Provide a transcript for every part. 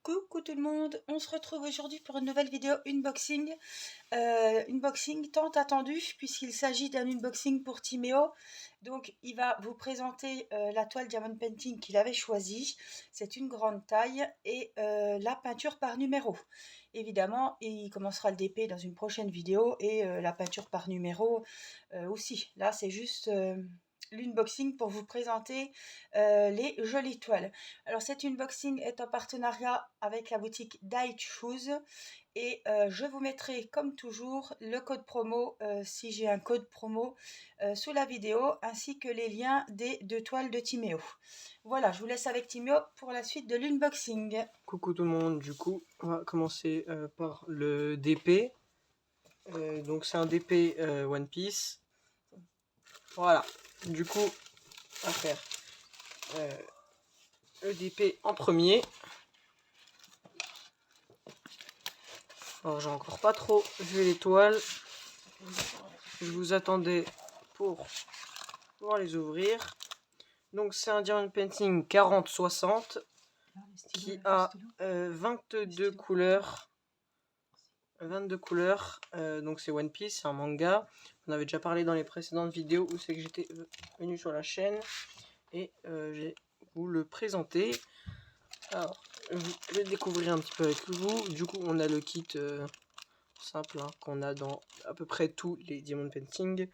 Coucou tout le monde, on se retrouve aujourd'hui pour une nouvelle vidéo unboxing. Unboxing tant attendu puisqu'il s'agit d'un unboxing pour Timéo. Donc il va vous présenter la toile Diamond Painting qu'il avait choisie. C'est une grande taille et la peinture par numéro. Évidemment, il commencera le DP dans une prochaine vidéo et la peinture par numéro aussi. Là c'est juste... l'unboxing pour vous présenter les jolies toiles. Alors cet unboxing est en partenariat avec la boutique Dike Shoes et je vous mettrai comme toujours le code promo si j'ai un code promo sous la vidéo ainsi que les liens des deux toiles de Timéo. Voilà, je vous laisse avec Timéo pour la suite de l'unboxing. Coucou tout le monde, du coup on va commencer par le DP. Donc c'est un DP One Piece. Voilà, du coup on va faire le DP en premier. Alors j'ai encore pas trop vu les toiles. Je vous attendais pour pouvoir les ouvrir. Donc c'est un Diamond Painting 40-60 qui a 22 couleurs. 22 couleurs, donc c'est One Piece, c'est un manga. On avait déjà parlé dans les précédentes vidéos où c'est que j'étais venu sur la chaîne et je vais vous le présenter. Alors, je vais découvrir un petit peu avec vous. Du coup, on a le kit simple qu'on a dans à peu près tous les Diamond Painting.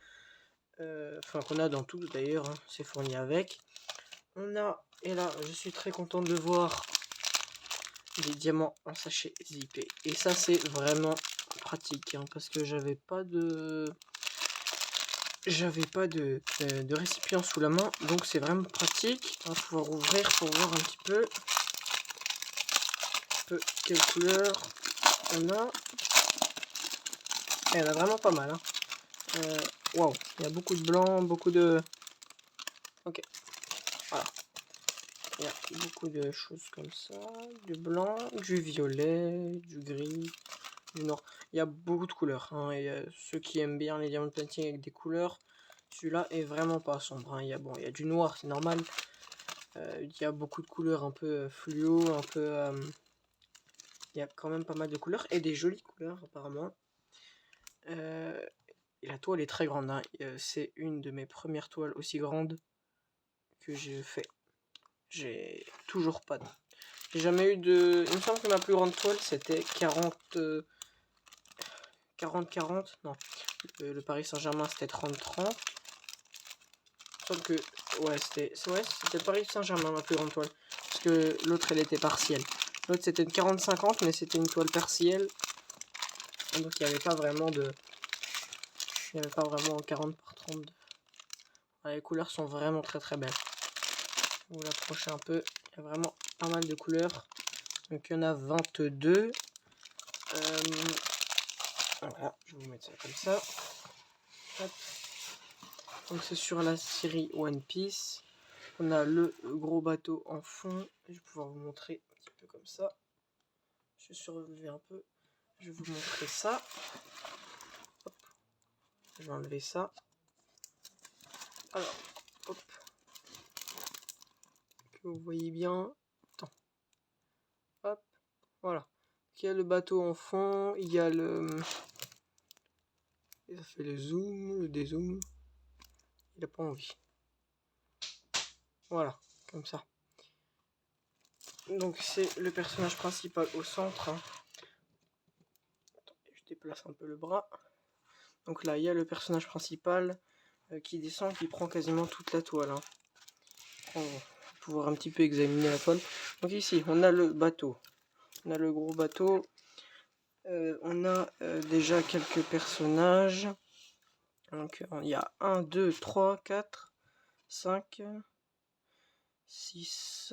Enfin, qu'on a dans tous d'ailleurs, c'est fourni avec. On a, et là, je suis très content de voir des diamants en sachet zippé. Et ça, c'est vraiment pratique parce que j'avais pas de récipient sous la main, donc c'est vraiment pratique. On va pouvoir ouvrir pour voir un petit peu quelle couleur on a. Et il y en a vraiment pas mal. Waouh, il y a beaucoup de blanc, beaucoup de... Ok, voilà. Il y a beaucoup de choses comme ça, du blanc, du violet, du gris, du noir. Il y a beaucoup de couleurs. Et ceux qui aiment bien les diamond painting avec des couleurs, celui-là est vraiment pas sombre. Il y a du noir, c'est normal. Il y a beaucoup de couleurs un peu fluo, un peu... il y a quand même pas mal de couleurs et des jolies couleurs apparemment. Et la toile est très grande. C'est une de mes premières toiles aussi grandes que j'ai fait. J'ai toujours pas de... J'ai jamais eu de... Il me semble que ma plus grande toile c'était 40-40. Non. Le Paris Saint-Germain c'était 30-30. Sauf que... Ouais, c'était le Paris Saint-Germain ma plus grande toile. Parce que l'autre elle était partielle. L'autre c'était une 40-50 mais c'était une toile partielle. Donc il n'y avait pas vraiment de... Il n'y avait pas vraiment 40 par 30. Les couleurs sont vraiment très très belles. Je vais vous l'approcher un peu. Il y a vraiment pas mal de couleurs. Donc il y en a 22. Voilà, je vais vous mettre ça comme ça. Hop. Donc c'est sur la série One Piece. On a le gros bateau en fond. Je vais pouvoir vous montrer un petit peu comme ça. Je vais surlever un peu. Je vais vous montrer ça. Hop. Je vais enlever ça. Alors, hop. Que vous voyez bien. Attends. Hop. Voilà. Il y a le bateau en fond. Il y a le... Il a fait le zoom, le dézoom. Il n'a pas envie. Voilà. Comme ça. Donc c'est le personnage principal au centre. Attendez, je déplace un peu le bras. Donc là, il y a le personnage principal qui descend, qui prend quasiment toute la toile. On va pouvoir un petit peu examiner la toile. Donc ici, on a le bateau. On a le gros bateau. On a déjà quelques personnages. Donc il y a 1, 2, 3, 4, 5, 6,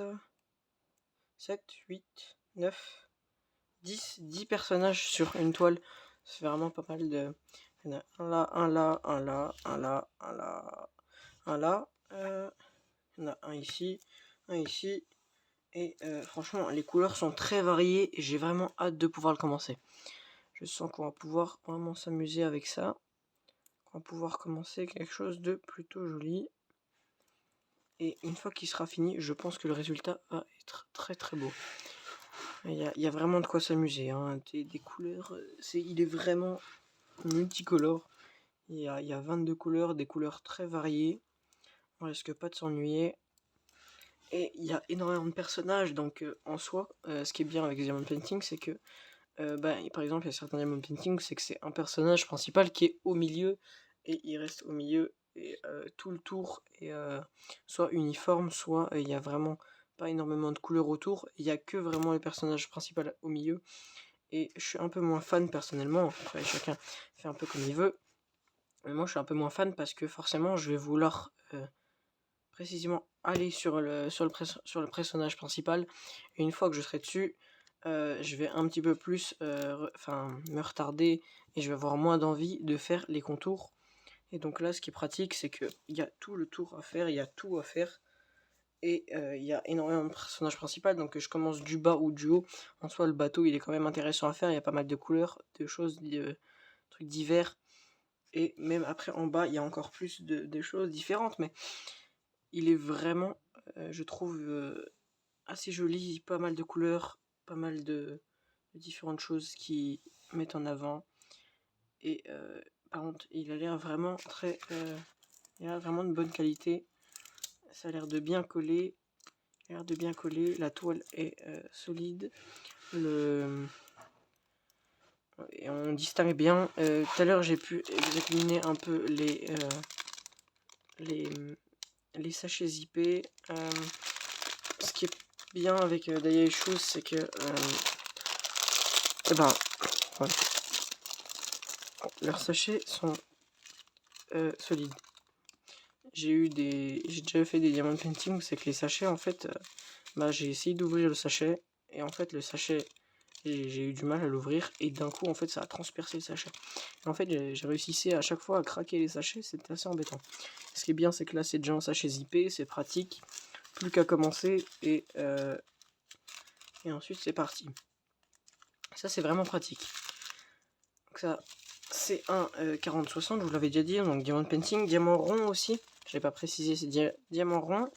7, 8, 9, 10 personnages sur une toile. C'est vraiment pas mal de... Il y en a un là, un là, un là, un là, un là, un là. Il y en a un ici, et franchement les couleurs sont très variées et j'ai vraiment hâte de pouvoir le commencer. Je sens qu'on va pouvoir vraiment s'amuser avec ça. On va pouvoir commencer quelque chose de plutôt joli. Et une fois qu'il sera fini, je pense que le résultat va être très très beau. Il y a vraiment de quoi s'amuser, hein. Des couleurs, il est vraiment multicolore. Il y a 22 couleurs, des couleurs très variées. On risque pas de s'ennuyer. Et il y a énormément de personnages, donc en soi, ce qui est bien avec Diamond Painting, c'est que, par exemple, il y a certains Diamond Painting, c'est que c'est un personnage principal qui est au milieu, et il reste au milieu, et tout le tour est soit uniforme, soit il y a vraiment pas énormément de couleurs autour, il y a que vraiment le personnage principal au milieu, et je suis un peu moins fan personnellement, après chacun fait un peu comme il veut, mais moi je suis un peu moins fan parce que forcément je vais vouloir précisément aller sur le personnage principal, et une fois que je serai dessus, je vais un petit peu plus me retarder, et je vais avoir moins d'envie de faire les contours. Et donc là, ce qui est pratique, c'est qu'il y a tout le tour à faire, il y a tout à faire, et il y a énormément de personnages principaux, donc je commence du bas ou du haut. En soi, le bateau, il est quand même intéressant à faire, il y a pas mal de couleurs, de choses, de trucs divers, et même après en bas, il y a encore plus de choses différentes, mais il est vraiment, je trouve, assez joli, pas mal de couleurs, pas mal de différentes choses qui mettent en avant. Et par contre, il a l'air vraiment il a l'air vraiment de bonne qualité. Ça a l'air de bien coller. La toile est solide. Et on distingue bien. Tout à l'heure, j'ai pu examiner un peu les sachets zippés. Ce qui est bien avec Daiei Shoes, c'est que voilà. Leurs sachets sont solides. J'ai déjà fait des diamond painting, c'est que les sachets, en fait, j'ai essayé d'ouvrir le sachet, et en fait le sachet, j'ai eu du mal à l'ouvrir, et d'un coup en fait ça a transpercé le sachet. Et en fait j'ai réussi à chaque fois à craquer les sachets, c'était assez embêtant. Ce qui est bien, c'est que là c'est déjà un sachet zippé, c'est pratique, plus qu'à commencer, et ensuite c'est parti. Ça c'est vraiment pratique. Donc ça, c'est un 40-60, je vous l'avais déjà dit, donc diamond painting, diamant rond aussi, je l'ai pas précisé, c'est diamant rond.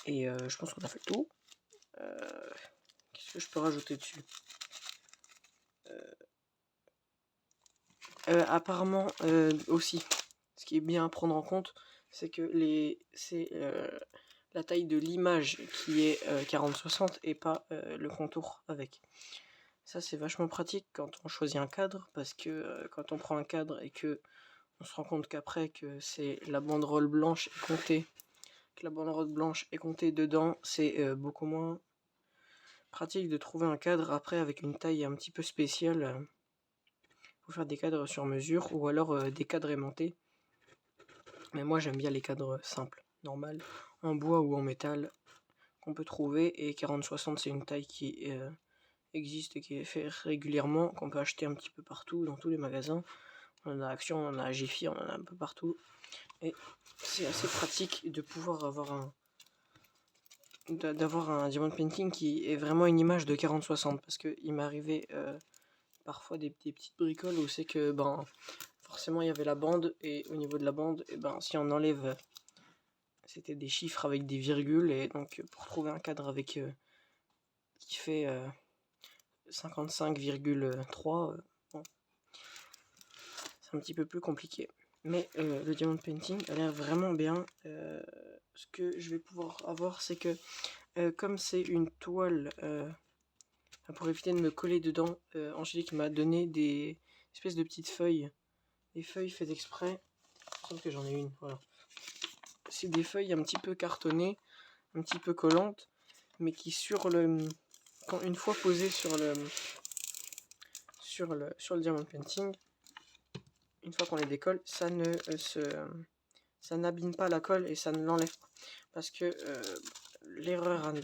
Et je pense qu'on a fait le tout. Qu'est-ce que je peux rajouter dessus? Apparemment aussi, ce qui est bien à prendre en compte, c'est que c'est la taille de l'image qui est 40-60 et pas le contour avec. Ça c'est vachement pratique quand on choisit un cadre, parce que quand on prend un cadre et que on se rend compte qu'après que c'est la banderole blanche est comptée, que la banderole blanche est comptée dedans, c'est beaucoup moins pratique de trouver un cadre après avec une taille un petit peu spéciale pour faire des cadres sur mesure, ou alors des cadres aimantés. Mais moi j'aime bien les cadres simples, normales, en bois ou en métal, qu'on peut trouver, et 40-60 c'est une taille qui existe et qui est faite régulièrement, qu'on peut acheter un petit peu partout, dans tous les magasins. On en a Action, on en a Jiffy, on en a un peu partout. Et c'est assez pratique de pouvoir avoir d'avoir un diamond painting qui est vraiment une image de 40-60, parce qu'il m'est arrivé parfois des petites bricoles où c'est que forcément il y avait la bande, et au niveau de la bande, et si on enlève, c'était des chiffres avec des virgules, et donc pour trouver un cadre avec qui fait 55,3, bon, c'est un petit peu plus compliqué. Mais le diamond painting a l'air vraiment bien. Ce que je vais pouvoir avoir, c'est que comme c'est une toile, pour éviter de me coller dedans, Angélique m'a donné des espèces de petites feuilles. Des feuilles faites exprès. Je pense que j'en ai une, voilà. C'est des feuilles un petit peu cartonnées, un petit peu collantes, mais qui une fois posées sur le diamond painting, une fois qu'on les décolle, ça n'abîme pas la colle, et ça ne l'enlève pas. Parce que l'erreur à ne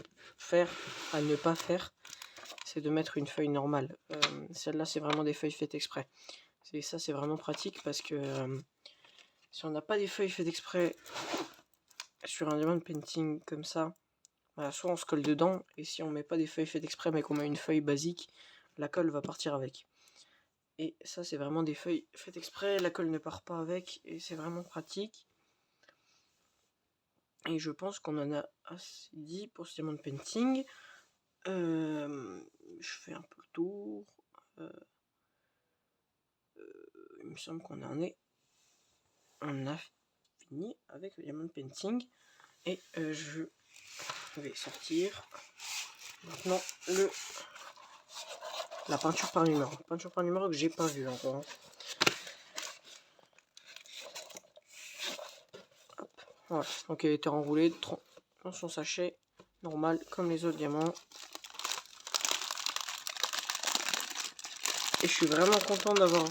pas faire, c'est de mettre une feuille normale. Celle-là, c'est vraiment des feuilles faites exprès. Ça, c'est vraiment pratique, parce que si on n'a pas des feuilles faites exprès sur un diamond painting comme ça, soit on se colle dedans, et si on met pas des feuilles faites exprès mais qu'on met une feuille basique, la colle va partir avec. Et ça, c'est vraiment des feuilles faites exprès, la colle ne part pas avec, et c'est vraiment pratique. Et je pense qu'on en a assez dit pour ce diamond painting. Je fais un peu le tour. Il me semble qu'on on a fini avec le diamond painting. Et je vais sortir maintenant la peinture par numéro. Peinture par numéro que j'ai pas vu encore. Hein. Hop, voilà. Donc elle était enroulée dans son sachet normal comme les autres diamants. Et je suis vraiment content d'avoir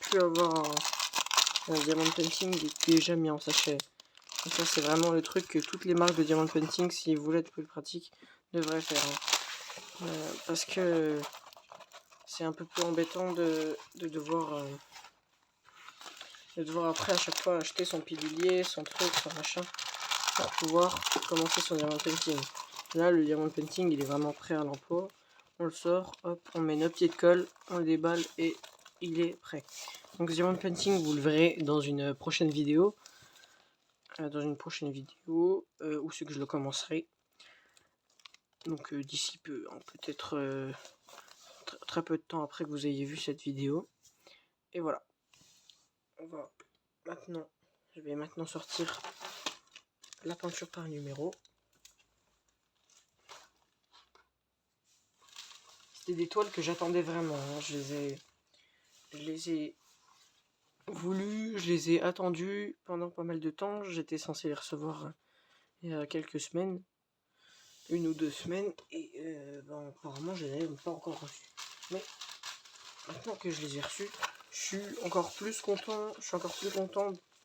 pu avoir un diamond painting déjà mis en sachet. Et ça c'est vraiment le truc que toutes les marques de diamond painting, si vous voulez être plus pratique, devraient faire. Hein. Parce que c'est un peu plus embêtant de devoir après à chaque fois acheter son pilulier, son truc, son machin, pour pouvoir commencer son diamond painting. Là le diamond painting il est vraiment prêt à l'emploi. On le sort, hop, on met notre petite colle, on le déballe et il est prêt. Donc ce diamond painting vous le verrez dans une prochaine vidéo. Où c'est que je le commencerai. Donc d'ici peu, hein, peut-être très peu de temps après que vous ayez vu cette vidéo. Et voilà. Je vais maintenant sortir la peinture par numéro. C'était des toiles que j'attendais vraiment. Hein. Je les ai voulues, je les ai attendues pendant pas mal de temps. J'étais censé les recevoir il y a quelques semaines. 1 ou 2 semaines. Et apparemment je ne les ai pas encore reçues. Mais maintenant que je les ai reçues, je suis encore plus content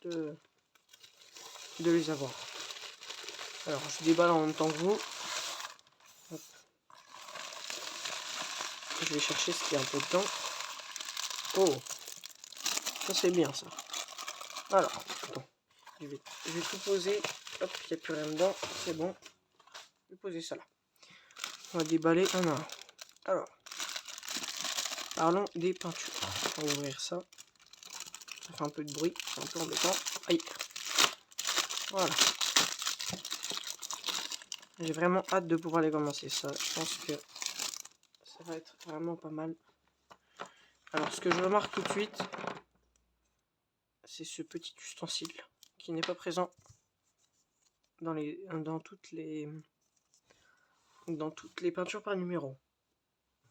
de les avoir. Alors je déballe en même temps que vous. Hop. Je vais chercher ce qu'il y a un peu dedans. Oh, ça c'est bien ça. Alors, attends, je vais tout poser. Hop, il n'y a plus rien dedans, c'est bon. Je vais poser ça là. On va déballer un à un. Alors, parlons des peintures. On va ouvrir ça. Ça fait un peu de bruit, c'est un peu embêtant. Aïe. Voilà. J'ai vraiment hâte de pouvoir les commencer. Ça, je pense que ça va être vraiment pas mal. Alors, ce que je remarque tout de suite, c'est ce petit ustensile qui n'est pas présent dans toutes les peintures par numéro.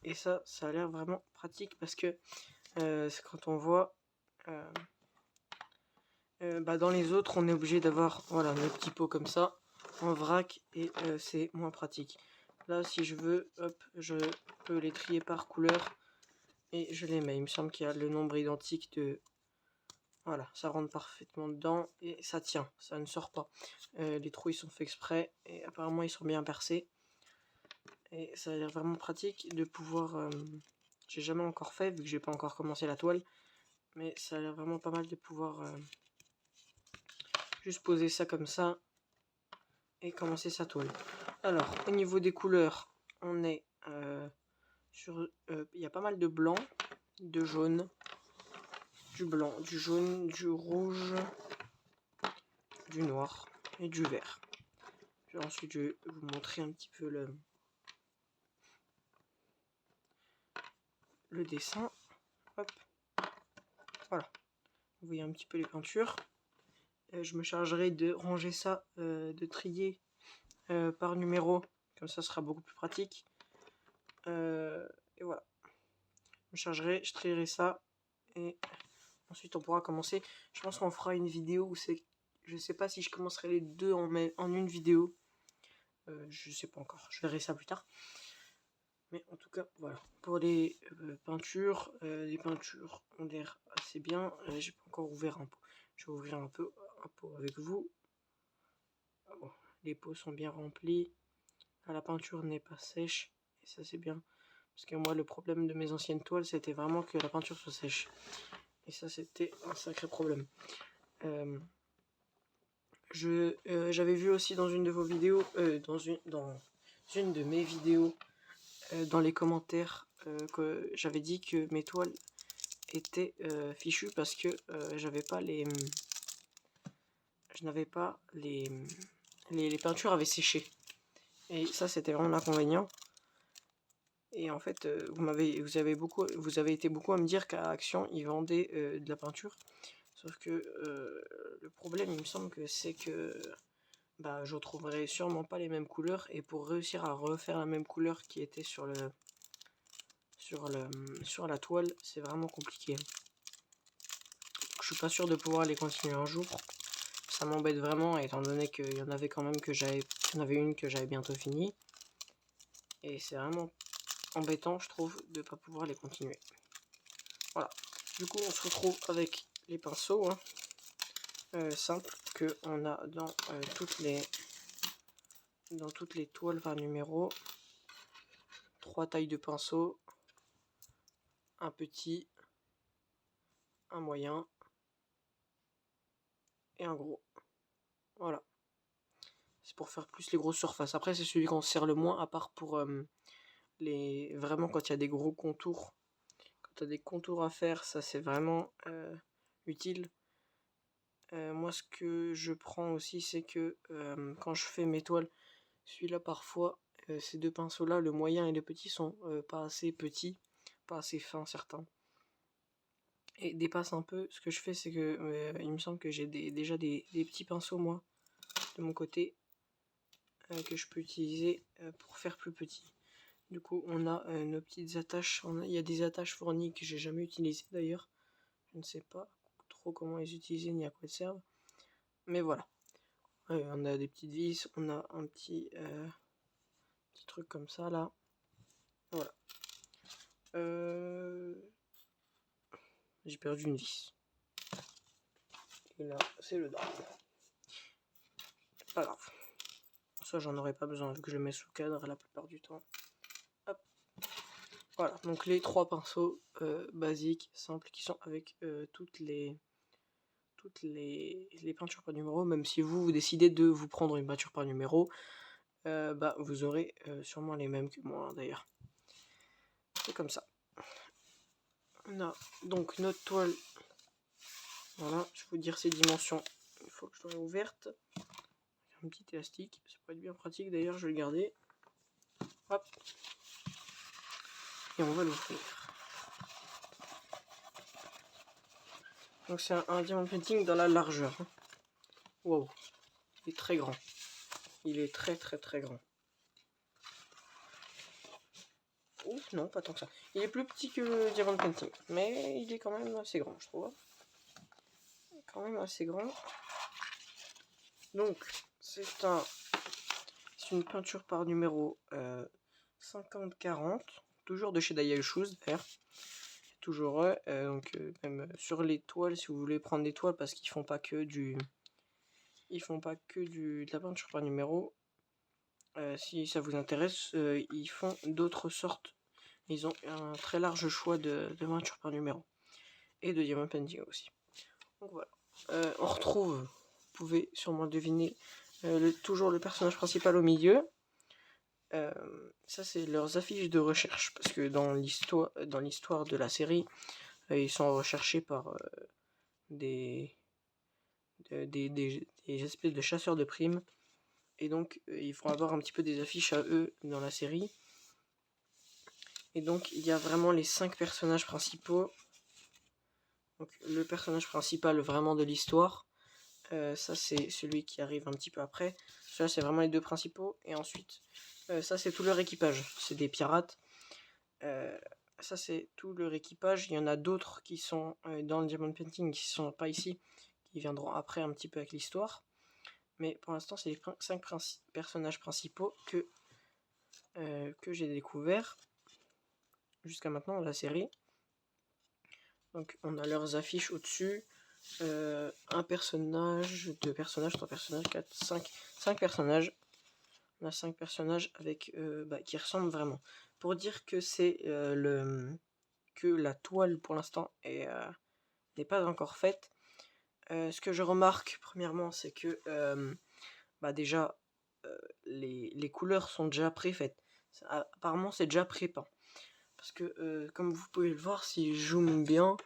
Et ça a l'air vraiment pratique parce que c'est quand on voit dans les autres, on est obligé d'avoir voilà nos petits pots comme ça en vrac et c'est moins pratique. Là, si je veux, hop, je peux les trier par couleur et je les mets. Il me semble qu'il y a le nombre identique de... Voilà, ça rentre parfaitement dedans et ça tient, ça ne sort pas. Les trous, ils sont faits exprès et apparemment, ils sont bien percés. Et ça a l'air vraiment pratique de pouvoir... j'ai jamais encore fait, vu que j'ai pas encore commencé la toile. Mais ça a l'air vraiment pas mal de pouvoir juste poser ça comme ça et commencer sa toile. Alors, au niveau des couleurs, on est sur... Il y a pas mal de blanc, de jaune, du blanc, du jaune, du rouge, du noir et du vert. Ensuite, je vais vous montrer un petit peu le dessin. Hop. Voilà. Vous voyez un petit peu les peintures. Je me chargerai de ranger ça, de trier par numéro. Comme ça, ce sera beaucoup plus pratique. Et voilà. Je me chargerai, je trierai ça. Et ensuite, on pourra commencer. Je pense qu'on fera une vidéo où c'est... Je sais pas si je commencerai les deux en une vidéo. Je sais pas encore. Je verrai ça plus tard. Mais en tout cas, voilà. Pour les peintures ont l'air assez bien. J'ai pas encore ouvert un pot. Je vais ouvrir un pot avec vous. Oh, les pots sont bien remplis. La peinture n'est pas sèche. Et ça, c'est bien. Parce que moi, le problème de mes anciennes toiles, c'était vraiment que la peinture soit sèche. Et ça, c'était un sacré problème. J'avais vu aussi dans une de vos vidéos, dans une de mes vidéos, dans les commentaires, que j'avais dit que mes toiles étaient fichues parce que les peintures avaient séché. Et ça, c'était vraiment l'inconvénient. Et en fait, vous avez été beaucoup à me dire qu'à Action, ils vendaient de la peinture. Sauf que le problème, il me semble que c'est que bah, je retrouverai sûrement pas les mêmes couleurs. Et pour réussir à refaire la même couleur qui était sur la toile, c'est vraiment compliqué. Je suis pas sûr de pouvoir les continuer un jour. Ça m'embête vraiment, étant donné qu'il y en avait quand même il y en avait une que j'avais bientôt fini. Et c'est vraiment embêtant, je trouve, de pas pouvoir les continuer. Voilà. Du coup, on se retrouve avec les pinceaux simples que on a dans toutes les toiles par numéro. 3 tailles de pinceaux, un petit, un moyen et un gros. Voilà. C'est pour faire plus les grosses surfaces. Après, c'est celui qu'on sert le moins, à part pour vraiment quand il y a des gros contours. Quand tu as des contours à faire, ça c'est vraiment utile. Moi, ce que je prends aussi, c'est que quand je fais mes toiles, celui-là parfois, ces deux pinceaux-là, le moyen et le petit, sont pas assez petits, pas assez fins certains. Et dépassent un peu. Ce que je fais, c'est que il me semble que j'ai déjà des petits pinceaux, moi, de mon côté, que je peux utiliser pour faire plus petit. Du coup, on a nos petites attaches. Il y a des attaches fournies que j'ai jamais utilisées d'ailleurs. Je ne sais pas trop comment les utiliser ni à quoi elles servent. Mais voilà. On a des petites vis, on a un petit truc comme ça là. Voilà. J'ai perdu une vis. Et là, c'est le drame. Pas grave. Ça, j'en aurais pas besoin vu que je mets sous cadre la plupart du temps. Hop. Voilà. Donc les 3 pinceaux basiques, simples, qui sont avec toutes les peintures par numéro. Même si vous décidez de vous prendre une peinture par numéro, bah vous aurez sûrement les mêmes que moi d'ailleurs. C'est comme ça. On a donc notre toile. Voilà, je vais vous dire ses dimensions une fois que je l'aurai ouverte. Un petit élastique, ça pourrait être bien pratique d'ailleurs, je vais le garder. Hop. Et on va l'ouvrir. Donc c'est un diamond painting dans la largeur. Wow, il est très grand. Il est très très très grand. Ouf, non, pas tant que ça. Il est plus petit que le diamond painting, mais il est quand même assez grand, je trouve. Quand même assez grand. Donc, c'est une peinture par numéro 50-40, toujours de chez Dial Shoes d'ailleurs. Toujours donc même sur les toiles, si vous voulez prendre des toiles, parce qu'ils font pas que de la peinture par numéro. Si ça vous intéresse, ils font d'autres sortes. Ils ont un très large choix de peinture par numéro et de diamond painting aussi. Donc voilà. On retrouve, vous pouvez sûrement deviner, toujours le personnage principal au milieu. Ça c'est leurs affiches de recherche, parce que dans l'histoire de la série, ils sont recherchés par des espèces de chasseurs de primes, et donc ils vont avoir un petit peu des affiches à eux dans la série. Et donc il y a vraiment les 5 personnages principaux. Donc le personnage principal vraiment de l'histoire, ça c'est celui qui arrive un petit peu après. Ça c'est vraiment les 2 principaux, et ensuite ça c'est tout leur équipage, c'est des pirates. Ça c'est tout leur équipage. Il y en a d'autres qui sont dans le Diamond Painting, qui sont pas ici, qui viendront après un petit peu avec l'histoire. Mais pour l'instant c'est les 5 personnages principaux que j'ai découvert jusqu'à maintenant dans la série. Donc on a leurs affiches au-dessus. Un personnage, 2 personnages, 3 personnages, 4, 5 personnages. On a 5 personnages avec qui ressemblent vraiment. Pour dire que c'est que la toile pour l'instant n'est pas encore faite. Ce que je remarque premièrement, c'est que déjà les couleurs sont déjà préfaites. Apparemment c'est déjà pré-peint. Parce que comme vous pouvez le voir, si je zoome bien,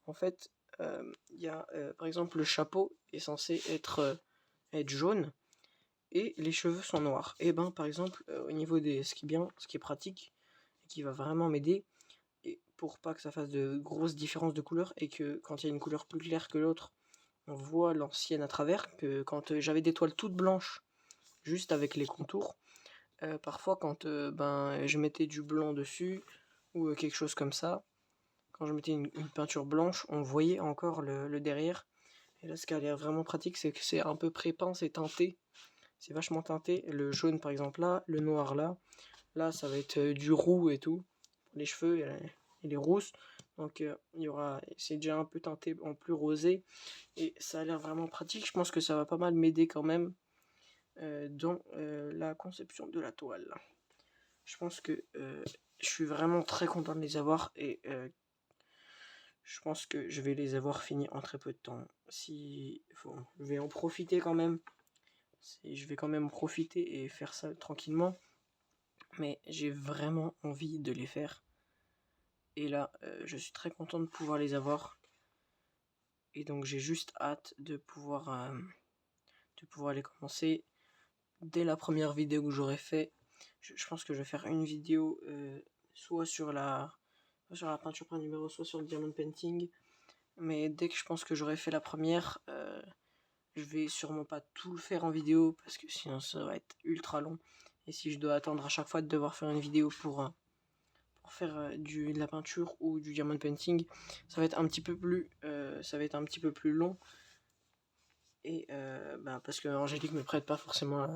en fait il y a par exemple le chapeau est censé être jaune, et les cheveux sont noirs. Et ben par exemple au niveau ce qui est pratique, et qui va vraiment m'aider. Et pour pas que ça fasse de grosses différences de couleur et que quand il y a une couleur plus claire que l'autre, on voit l'ancienne à travers. Que quand j'avais des toiles toutes blanches, juste avec les contours, parfois quand je mettais du blanc dessus ou quelque chose comme ça, quand je mettais une peinture blanche, on voyait encore le derrière. Et là, ce qui a l'air vraiment pratique, c'est que c'est un peu pré-peint, c'est teinté. C'est vachement teinté. Le jaune, par exemple, là, le noir, là. Là, ça va être du roux et tout. Les cheveux, elle est rousse. Donc, c'est déjà un peu teinté en plus rosé. Et ça a l'air vraiment pratique. Je pense que ça va pas mal m'aider quand même dans la conception de la toile. Je pense que je suis vraiment très content de les avoir. Et je pense que je vais les avoir finis en très peu de temps. Je vais en profiter quand même. Je vais quand même en profiter et faire ça tranquillement. Mais j'ai vraiment envie de les faire. Et là, je suis très content de pouvoir les avoir. Et donc j'ai juste hâte de pouvoir les commencer dès la première vidéo que j'aurai fait. Je pense que je vais faire une vidéo soit sur la peinture par numéro, soit sur le diamond painting. Mais dès que je pense que j'aurai fait la première, je vais sûrement pas tout le faire en vidéo parce que sinon ça va être ultra long. Et si je dois attendre à chaque fois de devoir faire une vidéo pour faire de la peinture ou du diamond painting, ça va être un petit peu plus long. Et parce que Angélique me prête pas forcément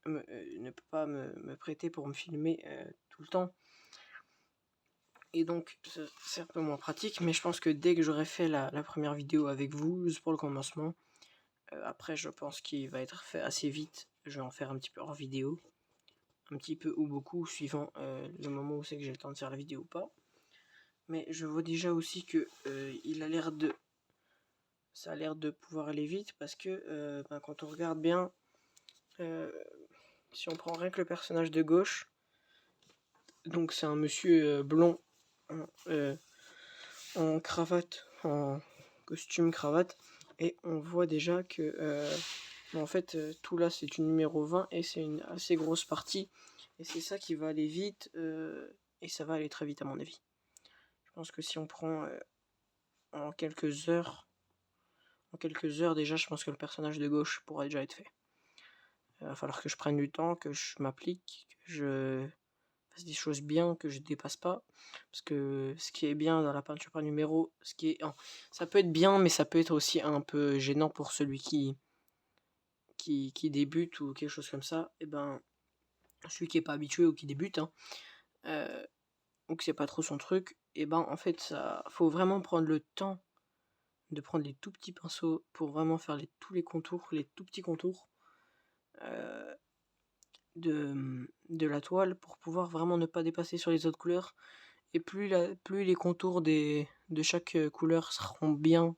ne peut pas me prêter pour me filmer tout le temps. Et donc c'est un peu moins pratique, mais je pense que dès que j'aurai fait la première vidéo avec vous, juste pour le commencement, après je pense qu'il va être fait assez vite. Je vais en faire un petit peu hors vidéo, un petit peu ou beaucoup, suivant le moment où c'est que j'ai le temps de faire la vidéo ou pas. Mais je vois déjà aussi que ça a l'air de pouvoir aller vite, parce que quand on regarde bien, si on prend rien que le personnage de gauche, donc c'est un monsieur blond en cravate, en costume cravate, et on voit déjà que en fait tout là c'est une numéro 20 et c'est une assez grosse partie, et c'est ça qui va aller vite, et ça va aller très vite à mon avis. Je pense que si on prend en quelques heures déjà, je pense que le personnage de gauche pourra déjà être fait. Il va falloir que je prenne du temps, que je m'applique, que je fasse des choses bien, que je dépasse pas. Parce que ce qui est bien dans la peinture par numéro, ça peut être bien, mais ça peut être aussi un peu gênant pour celui qui débute ou quelque chose comme ça. Et celui qui est pas habitué ou qui débute, ou que c'est pas trop son truc, en fait, ça faut vraiment prendre le temps de prendre les tout petits pinceaux pour vraiment faire tous les contours, les tout petits contours de la toile, pour pouvoir vraiment ne pas dépasser sur les autres couleurs. Et plus les contours de chaque couleur seront bien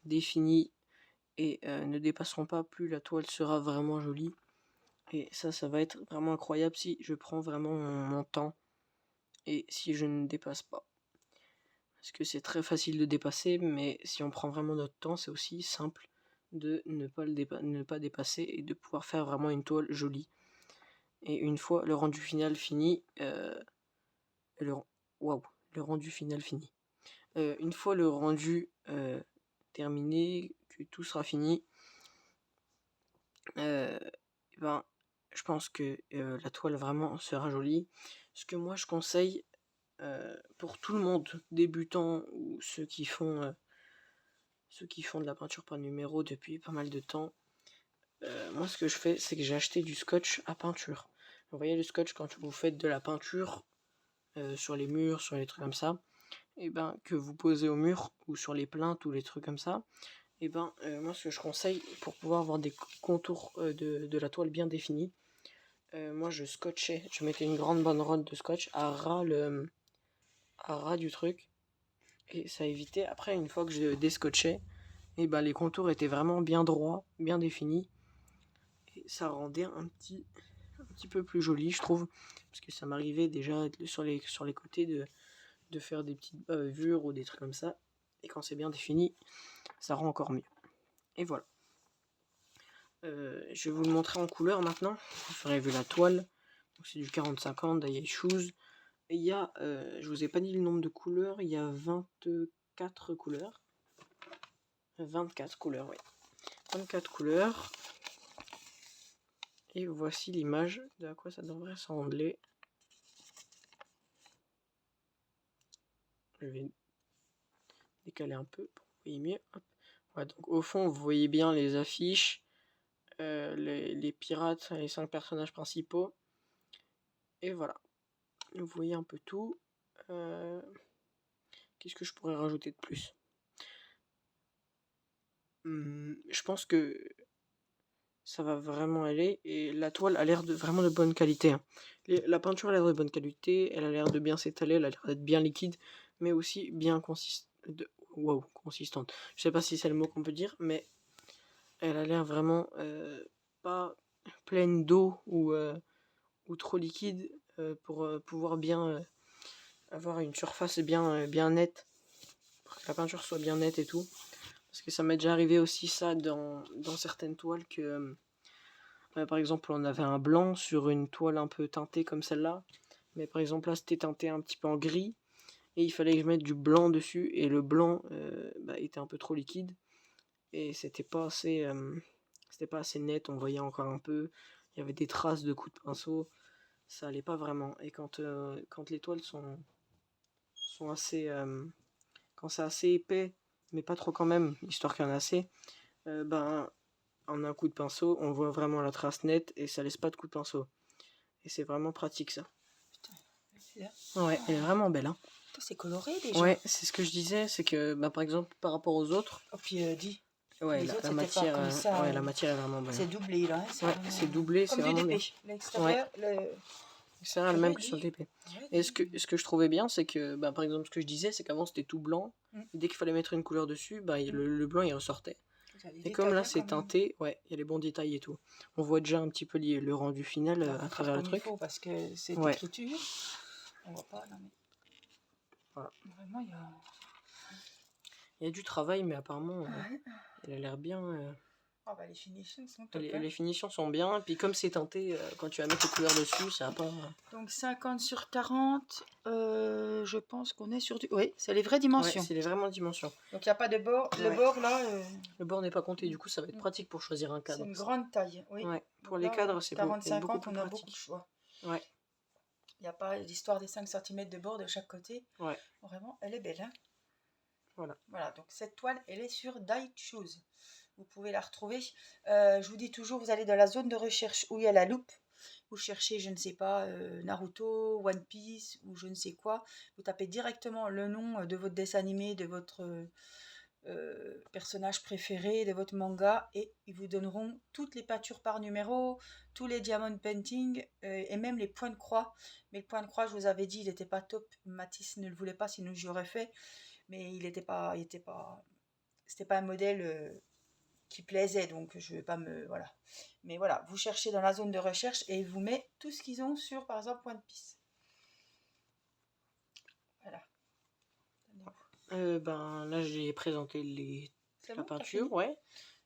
définis et ne dépasseront pas, plus la toile sera vraiment jolie. Et ça va être vraiment incroyable si je prends vraiment mon temps et si je ne dépasse pas. Parce que c'est très facile de dépasser, mais si on prend vraiment notre temps, c'est aussi simple de ne pas dépasser et de pouvoir faire vraiment une toile jolie. Et une fois le rendu final fini, le rendu final fini. Une fois le rendu terminé, que tout sera fini, je pense que la toile vraiment sera jolie. Ce que moi je conseille pour tout le monde, débutant ou ceux qui font de la peinture par numéro depuis pas mal de temps, moi ce que je fais, c'est que j'ai acheté du scotch à peinture. Vous voyez le scotch quand vous faites de la peinture sur les murs, sur les trucs comme ça, que vous posez au mur ou sur les plinthes ou les trucs comme ça. Moi ce que je conseille pour pouvoir avoir des contours de la toile bien définis, moi je mettais une grande banderole de scotch à ras du truc, et ça évitait, après une fois que je déscotchais, les contours étaient vraiment bien droits, bien définis, et ça rendait un petit peu plus joli, je trouve, parce que ça m'arrivait déjà sur les côtés de faire des petites bavures ou des trucs comme ça, et quand c'est bien défini, ça rend encore mieux. Et voilà. Je vais vous le montrer en couleur maintenant. Vous aurez vu la toile. Donc c'est du 40-50 d'Aya Shoes. il y a, je vous ai pas dit le nombre de couleurs, il y a 24 couleurs. 24 couleurs, oui. 24 couleurs. Et voici l'image de à quoi ça devrait ressembler. Je vais décaler un peu pour que vous voyez mieux. Hop. Ouais, donc au fond, vous voyez bien les affiches, les pirates, les 5 personnages principaux. Et voilà. Vous voyez un peu tout. Qu'est-ce que je pourrais rajouter de plus? Je pense que ça va vraiment aller. Et la toile a l'air de vraiment de bonne qualité. Hein. La peinture a l'air de bonne qualité. Elle a l'air de bien s'étaler. Elle a l'air d'être bien liquide. Mais aussi bien consistante. Je sais pas si c'est le mot qu'on peut dire. Mais elle a l'air vraiment pas pleine d'eau ou trop liquide pour pouvoir bien avoir une surface bien nette. Pour que la peinture soit bien nette et tout. Parce que ça m'est déjà arrivé aussi ça dans certaines toiles que... par exemple, on avait un blanc sur une toile un peu teintée comme celle-là. Mais par exemple, là, c'était teinté un petit peu en gris. Et il fallait que je mette du blanc dessus. Et le blanc était un peu trop liquide. Et c'était pas assez net. On voyait encore un peu. Il y avait des traces de coups de pinceau. Ça allait pas vraiment. Et quand les toiles sont assez... quand c'est assez épais, mais pas trop quand même, histoire qu'il y en a assez, en un coup de pinceau, on voit vraiment la trace nette et ça laisse pas de coup de pinceau. Et c'est vraiment pratique ça. Putain, Ouais, elle est vraiment belle. Hein. c'est coloré déjà. Ouais, c'est ce que je disais, c'est que par exemple par rapport aux autres. Oh, puis Ouais, les autres, la c'était matière, pas comme ça. ouais, la matière est vraiment bonne. C'est doublé là. Hein, ouais, c'est doublé, comme c'est du vraiment bien. DP. L'extérieur, c'est le même que sur le DP. Ouais, Et ce que je trouvais bien, c'est que par exemple ce que je disais, c'est qu'avant c'était tout blanc. Et dès qu'il fallait mettre une couleur dessus, le blanc il ressortait. Et comme là c'est teinté, ouais, il y a les bons détails et tout. On voit déjà un petit peu le rendu final à travers le truc. Parce que c'est écriture. On voit pas, non mais. Voilà. Vraiment, il y a du travail, mais apparemment, elle a l'air bien. Ah bah les finitions sont top. Les finitions sont bien, et puis comme c'est teinté, quand tu vas mettre les couleurs dessus, ça va pas... Donc 50 sur 40, je pense qu'on est sur du... Oui, c'est les vraies dimensions. Ouais, c'est les vraies dimensions. Donc il n'y a pas de bord. Le bord là... Le bord n'est pas compté, du coup ça va être pratique pour choisir un cadre. C'est une grande taille, oui. Ouais, pour les cadres, c'est beaucoup plus pratique. On a beaucoup de choix. Ouais. Il n'y a pas l'histoire des 5 cm de bord de chaque côté. Ouais. Vraiment, elle est belle. Hein. Voilà, donc cette toile, elle est sur Die Choose. Vous pouvez la retrouver. Je vous dis toujours, vous allez dans la zone de recherche où il y a la loupe. Vous cherchez, je ne sais pas, Naruto, One Piece ou je ne sais quoi. Vous tapez directement le nom de votre dessin animé, de votre personnage préféré, de votre manga, et ils vous donneront toutes les peintures par numéro, tous les diamond painting et même les points de croix. Mais le point de croix, je vous avais dit, il n'était pas top. Matisse ne le voulait pas, sinon j'y aurais fait. Mais c'était pas un modèle qui plaisait, donc je vais pas me... Voilà. Mais voilà, vous cherchez dans la zone de recherche et il vous met tout ce qu'ils ont sur, par exemple, One Piece. Voilà. Là, j'ai présenté la peinture, ouais.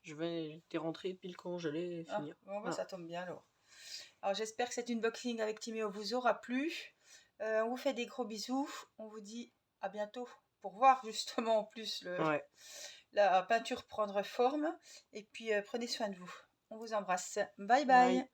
Je vais rentrer pile quand j'allais finir. Ça tombe bien alors. Alors j'espère que cet unboxing avec Timéo vous aura plu. On vous fait des gros bisous. On vous dit à bientôt pour voir justement en plus la peinture prendre forme. Et puis prenez soin de vous. On vous embrasse. Bye bye.